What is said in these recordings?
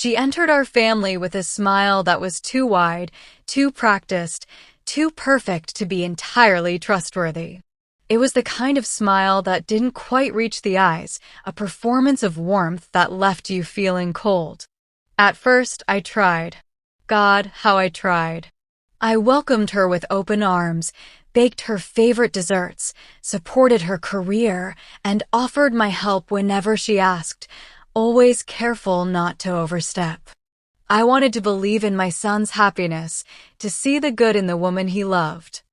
She entered our family with a smile that was too wide, too practiced, too perfect to be entirely trustworthy. It was the kind of smile that didn't quite reach the eyes, a performance of warmth that left you feeling cold. At first, I tried. God, how I tried. I welcomed her with open arms, baked her favorite desserts, supported her career, and offered my help whenever she asked, always careful not to overstep. I wanted to believe in my son's happiness, to see the good in the woman he loved.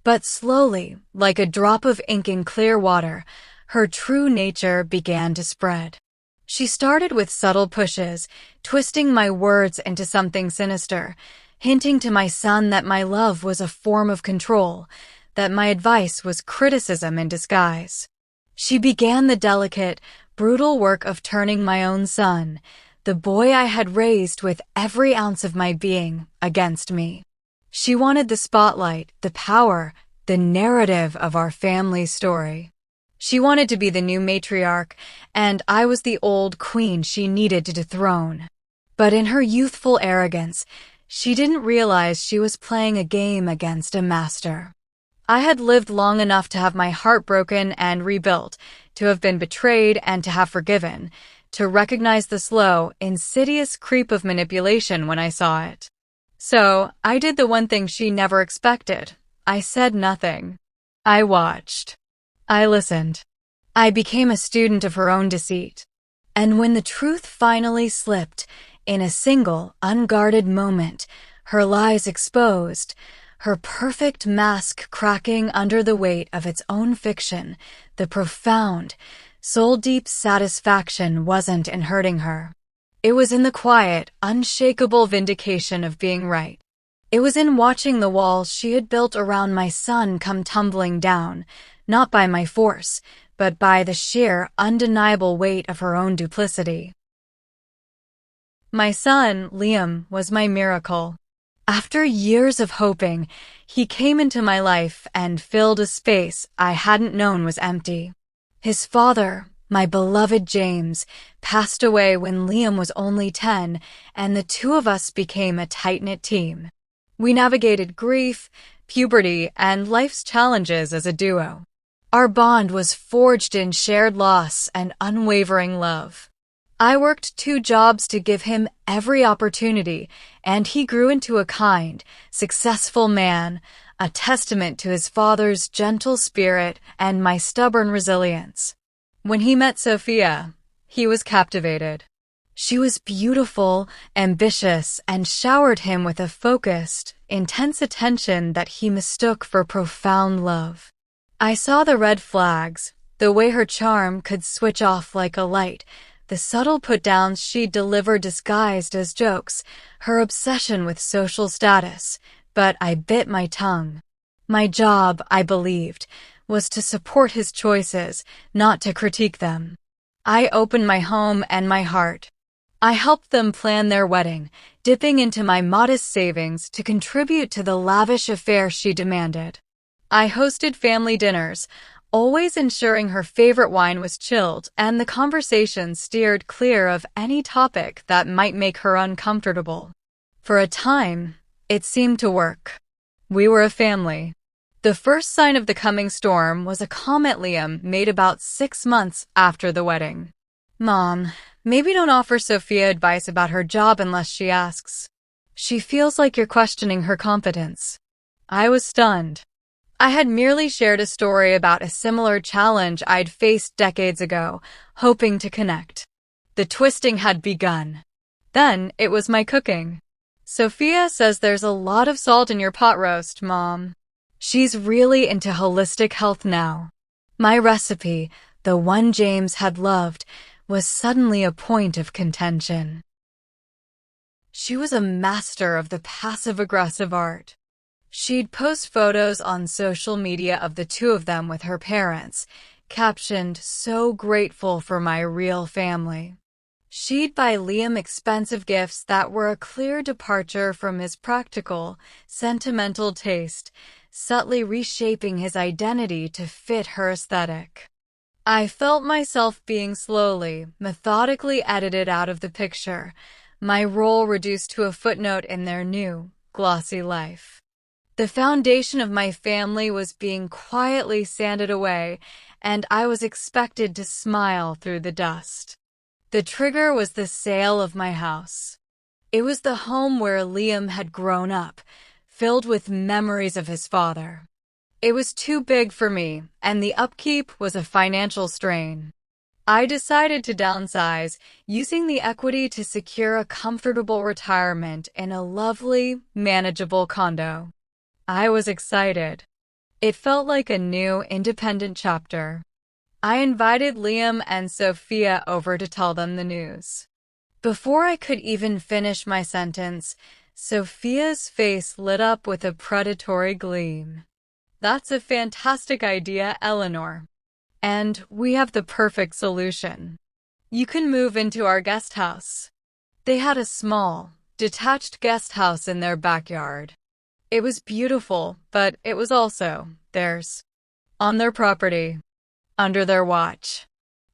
But slowly, like a drop of ink in clear water, her true nature began to spread. She started with subtle pushes, twisting my words into something sinister, hinting to my son that my love was a form of control, that my advice was criticism in disguise. She began the delicate, brutal work of turning my own son, the boy I had raised with every ounce of my being, against me. She wanted the spotlight, the power, the narrative of our family story. She wanted to be the new matriarch, and I was the old queen she needed to dethrone. But in her youthful arrogance, she didn't realize she was playing a game against a master. I had lived long enough to have my heart broken and rebuilt, to have been betrayed and to have forgiven, to recognize the slow, insidious creep of manipulation when I saw it. So, I did the one thing she never expected. I said nothing. I watched. I listened. I became a student of her own deceit. And when the truth finally slipped, in a single, unguarded moment, her lies exposed, her perfect mask cracking under the weight of its own fiction, the profound, soul-deep satisfaction wasn't in hurting her. It was in the quiet, unshakable vindication of being right. It was in watching the walls she had built around my son come tumbling down, not by my force, but by the sheer, undeniable weight of her own duplicity. My son, Liam, was my miracle. After years of hoping, he came into my life and filled a space I hadn't known was empty. His father, my beloved James, passed away when Liam was only 10, and the two of us became a tight-knit team. We navigated grief, puberty, and life's challenges as a duo. Our bond was forged in shared loss and unwavering love. I worked 2 jobs to give him every opportunity, and he grew into a kind, successful man, a testament to his father's gentle spirit and my stubborn resilience. When he met Sophia, he was captivated. She was beautiful, ambitious, and showered him with a focused, intense attention that he mistook for profound love. I saw the red flags, the way her charm could switch off like a light, the subtle put-downs she'd deliver disguised as jokes, her obsession with social status, but I bit my tongue. My job, I believed, was to support his choices, not to critique them. I opened my home and my heart. I helped them plan their wedding, dipping into my modest savings to contribute to the lavish affair she demanded. I hosted family dinners, always ensuring her favorite wine was chilled and the conversation steered clear of any topic that might make her uncomfortable. For a time, it seemed to work. We were a family. The first sign of the coming storm was a comment Liam made about 6 months after the wedding. "Mom, maybe don't offer Sophia advice about her job unless she asks. She feels like you're questioning her competence." I was stunned. I had merely shared a story about a similar challenge I'd faced decades ago, hoping to connect. The twisting had begun. Then it was my cooking. "Sophia says there's a lot of salt in your pot roast, Mom. She's really into holistic health now." My recipe, the one James had loved, was suddenly a point of contention. She was a master of the passive-aggressive art. She'd post photos on social media of the two of them with her parents, captioned, "So grateful for my real family." She'd buy Liam expensive gifts that were a clear departure from his practical, sentimental taste, subtly reshaping his identity to fit her aesthetic. I felt myself being slowly, methodically edited out of the picture, my role reduced to a footnote in their new, glossy life. The foundation of my family was being quietly sanded away, and I was expected to smile through the dust. The trigger was the sale of my house. It was the home where Liam had grown up, filled with memories of his father. It was too big for me, and the upkeep was a financial strain. I decided to downsize, using the equity to secure a comfortable retirement in a lovely, manageable condo. I was excited. It felt like a new, independent chapter. I invited Liam and Sophia over to tell them the news. Before I could even finish my sentence, Sophia's face lit up with a predatory gleam. "That's a fantastic idea, Eleanor. And we have the perfect solution. You can move into our guest house." They had a small, detached guest house in their backyard. It was beautiful, but it was also theirs. On their property. Under their watch.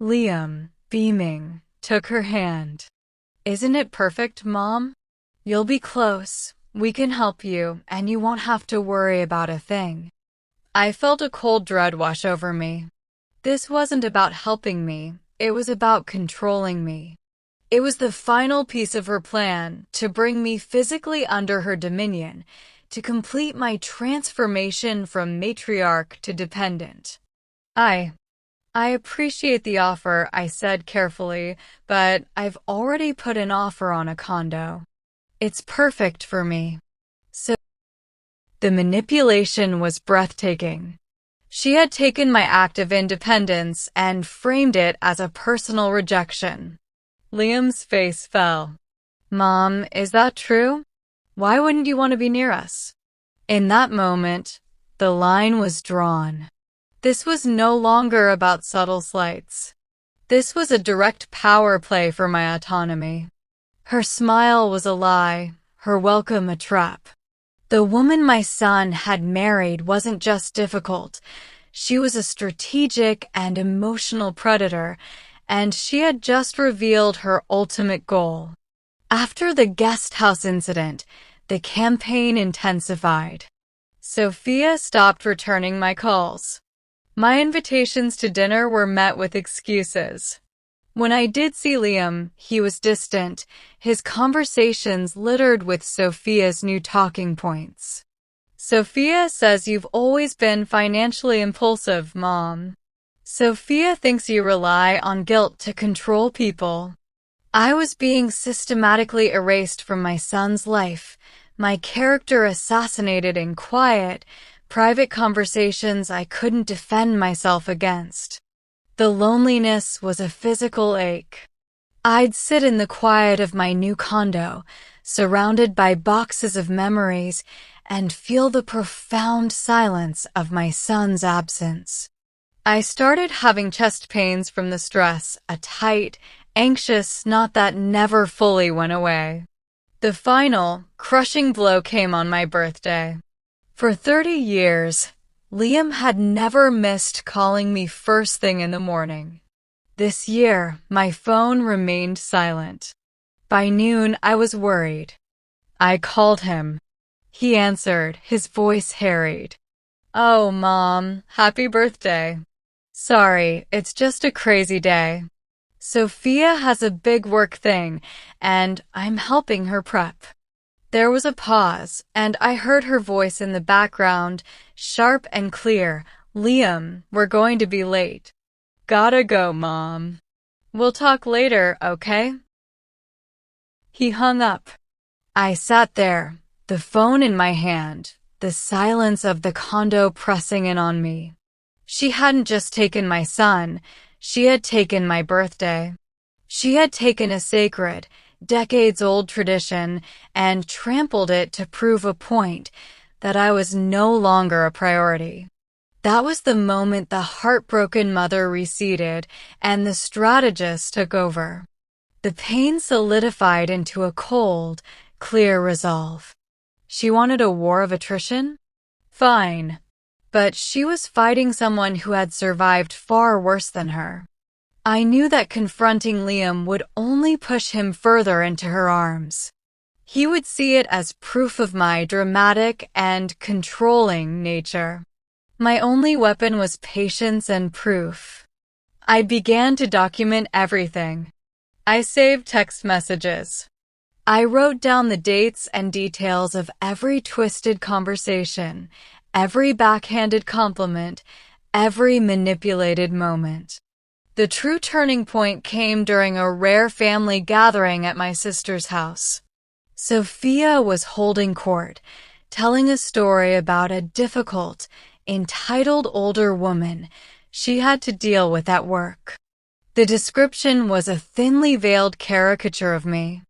Liam, beaming, took her hand. "Isn't it perfect, Mom? You'll be close, we can help you, and you won't have to worry about a thing." I felt a cold dread wash over me. This wasn't about helping me, it was about controlling me. It was the final piece of her plan to bring me physically under her dominion, to complete my transformation from matriarch to dependent. I appreciate the offer," I said carefully, "but I've already put an offer on a condo. It's perfect for me." So the manipulation was breathtaking. She had taken my act of independence and framed it as a personal rejection. Liam's face fell. "Mom, is that true? Why wouldn't you want to be near us?" In that moment, the line was drawn. This was no longer about subtle slights. This was a direct power play for my autonomy. Her smile was a lie, her welcome a trap. The woman my son had married wasn't just difficult. She was a strategic and emotional predator, and she had just revealed her ultimate goal. After the guest house incident, the campaign intensified. Sophia stopped returning my calls. My invitations to dinner were met with excuses. When I did see Liam, he was distant, his conversations littered with Sophia's new talking points. "Sophia says you've always been financially impulsive, Mom. Sophia thinks you rely on guilt to control people." I was being systematically erased from my son's life, my character assassinated in quiet, private conversations I couldn't defend myself against. The loneliness was a physical ache. I'd sit in the quiet of my new condo, surrounded by boxes of memories, and feel the profound silence of my son's absence. I started having chest pains from the stress, a tight, anxious knot that never fully went away. The final, crushing blow came on my birthday. For 30 years, Liam had never missed calling me first thing in the morning. This year, my phone remained silent. By noon, I was worried. I called him. He answered, his voice harried. "Oh, Mom, happy birthday. Sorry, it's just a crazy day. Sophia has a big work thing, and I'm helping her prep." There was a pause, and I heard her voice in the background, sharp and clear. "Liam, we're going to be late." "Gotta go, Mom. We'll talk later, okay?" He hung up. I sat there, the phone in my hand, the silence of the condo pressing in on me. She hadn't just taken my son, she had taken my birthday. She had taken a sacred, decades-old tradition and trampled it to prove a point, that I was no longer a priority. That was the moment the heartbroken mother receded and the strategist took over. The pain solidified into a cold, clear resolve. She wanted a war of attrition? Fine. But she was fighting someone who had survived far worse than her. I knew that confronting Liam would only push him further into her arms. He would see it as proof of my dramatic and controlling nature. My only weapon was patience and proof. I began to document everything. I saved text messages. I wrote down the dates and details of every twisted conversation, every backhanded compliment, every manipulated moment. The true turning point came during a rare family gathering at my sister's house. Sophia was holding court, telling a story about a difficult, entitled older woman she had to deal with at work. The description was a thinly veiled caricature of me.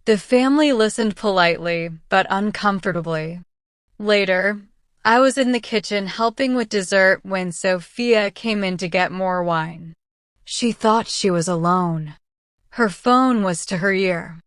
The family listened politely, but uncomfortably. Later, I was in the kitchen helping with dessert when Sophia came in to get more wine. She thought she was alone. Her phone was to her ear.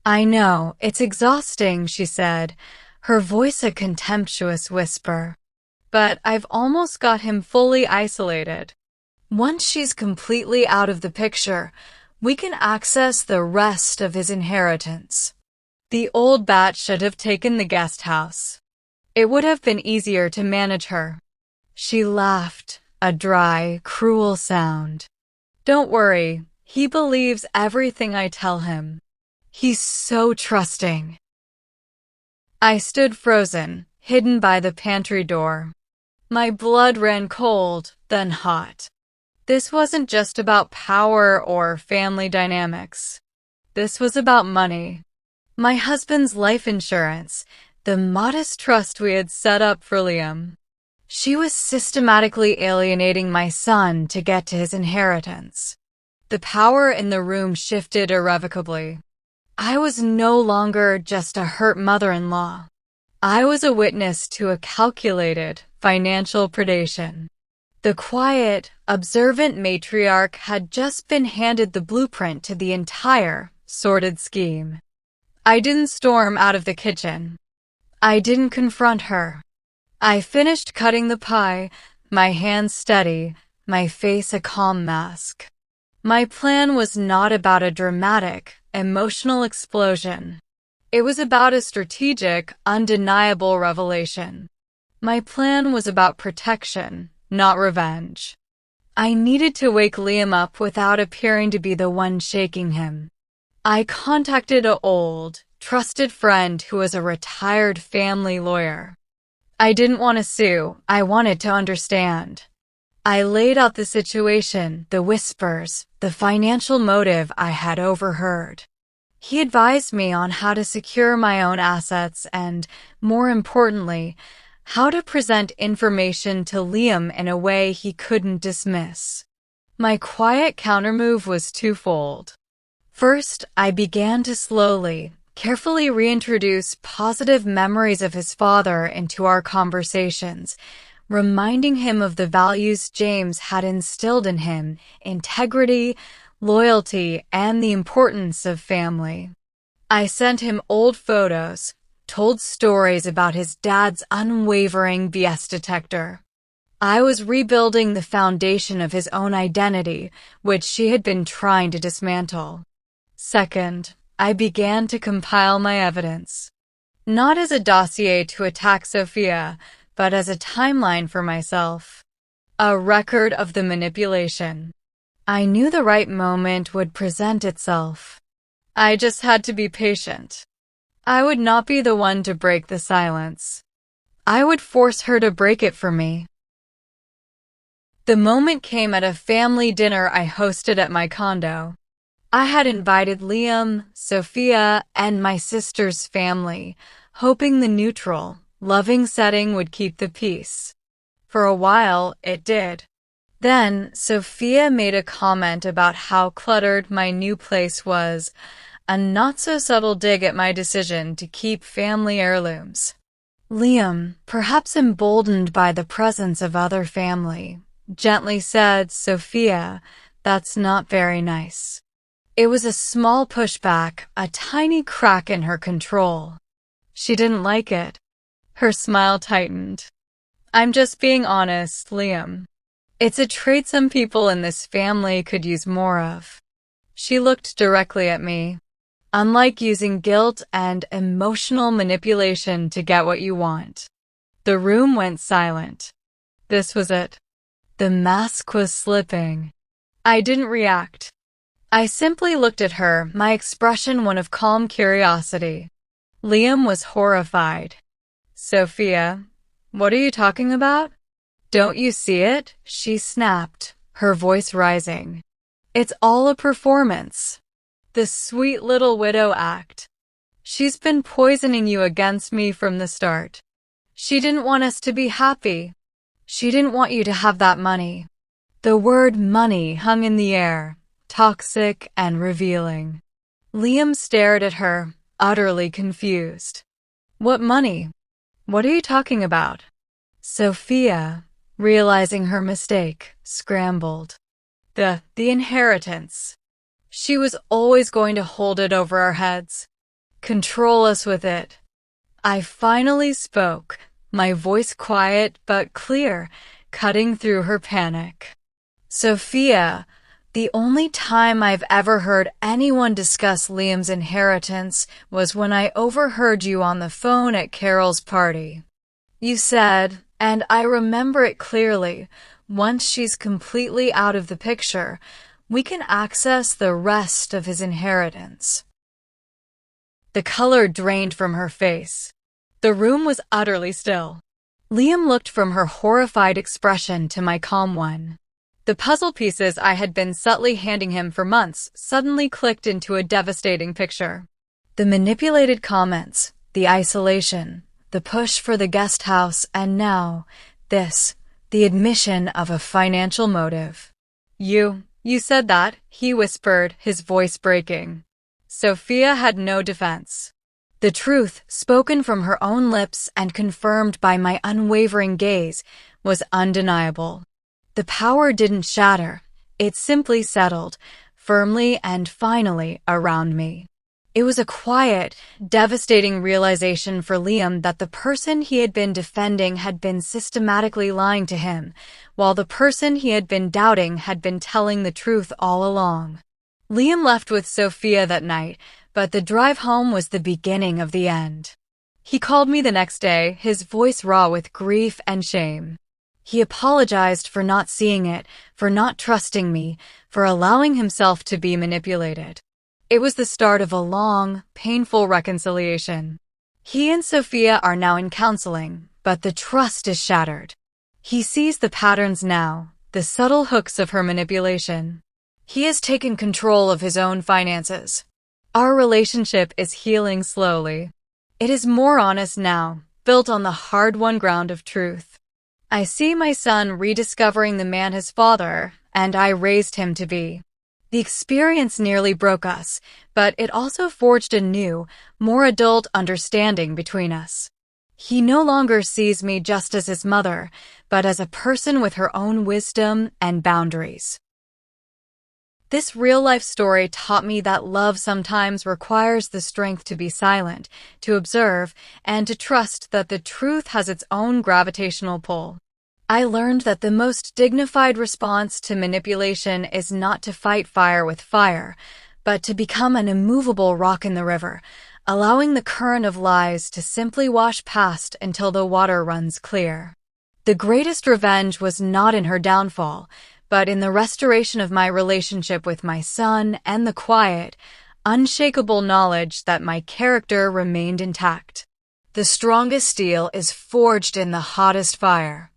"I know, it's exhausting," she said, her voice a contemptuous whisper. "But I've almost got him fully isolated. Once she's completely out of the picture, we can access the rest of his inheritance. The old bat should have taken the guest house. It would have been easier to manage her." She laughed, a dry, cruel sound. "Don't worry, he believes everything I tell him. He's so trusting." I stood frozen, hidden by the pantry door. My blood ran cold, then hot. This wasn't just about power or family dynamics. This was about money. My husband's life insurance, the modest trust we had set up for Liam. She was systematically alienating my son to get to his inheritance. The power in the room shifted irrevocably. I was no longer just a hurt mother-in-law. I was a witness to a calculated financial predation. The quiet, observant matriarch had just been handed the blueprint to the entire, sordid scheme. I didn't storm out of the kitchen. I didn't confront her. I finished cutting the pie, my hands steady, my face a calm mask. My plan was not about a dramatic, emotional explosion. It was about a strategic, undeniable revelation. My plan was about protection, not revenge. I needed to wake Liam up without appearing to be the one shaking him. I contacted an old, trusted friend who was a retired family lawyer. I didn't want to sue, I wanted to understand. I laid out the situation, the whispers, the financial motive I had overheard. He advised me on how to secure my own assets and, more importantly, how to present information to Liam in a way he couldn't dismiss. My quiet countermove was twofold. First, I began to slowly, carefully reintroduce positive memories of his father into our conversations, reminding him of the values James had instilled in him: integrity, loyalty, and the importance of family. I sent him old photos, told stories about his dad's unwavering BS detector. I was rebuilding the foundation of his own identity, which she had been trying to dismantle. Second, I began to compile my evidence. Not as a dossier to attack Sophia, but as a timeline for myself. A record of the manipulation. I knew the right moment would present itself. I just had to be patient. I would not be the one to break the silence. I would force her to break it for me. The moment came at a family dinner I hosted at my condo. I had invited Liam, Sophia, and my sister's family, hoping the neutral, loving setting would keep the peace. For a while, it did. Then, Sophia made a comment about how cluttered my new place was, a not-so-subtle dig at my decision to keep family heirlooms. Liam, perhaps emboldened by the presence of other family, gently said, "Sophia, that's not very nice." It was a small pushback, a tiny crack in her control. She didn't like it. Her smile tightened. "I'm just being honest, Liam. It's a trait some people in this family could use more of. She looked directly at me. Unlike using guilt and emotional manipulation to get what you want. The room went silent. This was it. The mask was slipping. I didn't react. I simply looked at her, my expression one of calm curiosity. Liam was horrified. Sophia, what are you talking about? Don't you see it? She snapped, her voice rising. It's all a performance. The sweet little widow act. She's been poisoning you against me from the start. She didn't want us to be happy. She didn't want you to have that money. The word money hung in the air, toxic and revealing. Liam stared at her, utterly confused. What money? What are you talking about? Sophia, realizing her mistake, scrambled. The inheritance. She was always going to hold it over our heads. Control us with it. I finally spoke, my voice quiet but clear, cutting through her panic. Sophia, the only time I've ever heard anyone discuss Liam's inheritance was when I overheard you on the phone at Carol's party. You said, and I remember it clearly, once she's completely out of the picture, we can access the rest of his inheritance. The color drained from her face. The room was utterly still. Liam looked from her horrified expression to my calm one. The puzzle pieces I had been subtly handing him for months suddenly clicked into a devastating picture. The manipulated comments, the isolation, the push for the guest house, and now, this, the admission of a financial motive. You said that, he whispered, his voice breaking. Sophia had no defense. The truth, spoken from her own lips and confirmed by my unwavering gaze, was undeniable. The power didn't shatter, it simply settled, firmly and finally, around me. It was a quiet, devastating realization for Liam that the person he had been defending had been systematically lying to him, while the person he had been doubting had been telling the truth all along. Liam left with Sophia that night, but the drive home was the beginning of the end. He called me the next day, his voice raw with grief and shame. He apologized for not seeing it, for not trusting me, for allowing himself to be manipulated. It was the start of a long, painful reconciliation. He and Sophia are now in counseling, but the trust is shattered. He sees the patterns now, the subtle hooks of her manipulation. He has taken control of his own finances. Our relationship is healing slowly. It is more honest now, built on the hard-won ground of truth. I see my son rediscovering the man his father and I raised him to be. The experience nearly broke us, but it also forged a new, more adult understanding between us. He no longer sees me just as his mother, but as a person with her own wisdom and boundaries. This real-life story taught me that love sometimes requires the strength to be silent, to observe, and to trust that the truth has its own gravitational pull. I learned that the most dignified response to manipulation is not to fight fire with fire, but to become an immovable rock in the river, allowing the current of lies to simply wash past until the water runs clear. The greatest revenge was not in her downfall, but in the restoration of my relationship with my son and the quiet, unshakable knowledge that my character remained intact. The strongest steel is forged in the hottest fire.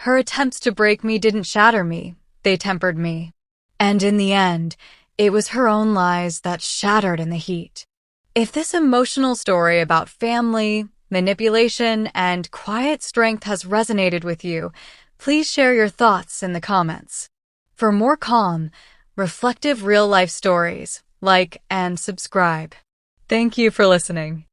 Her attempts to break me didn't shatter me, they tempered me. And in the end, it was her own lies that shattered in the heat. If this emotional story about family, manipulation, and quiet strength has resonated with you, please share your thoughts in the comments. For more calm, reflective real-life stories, like and subscribe. Thank you for listening.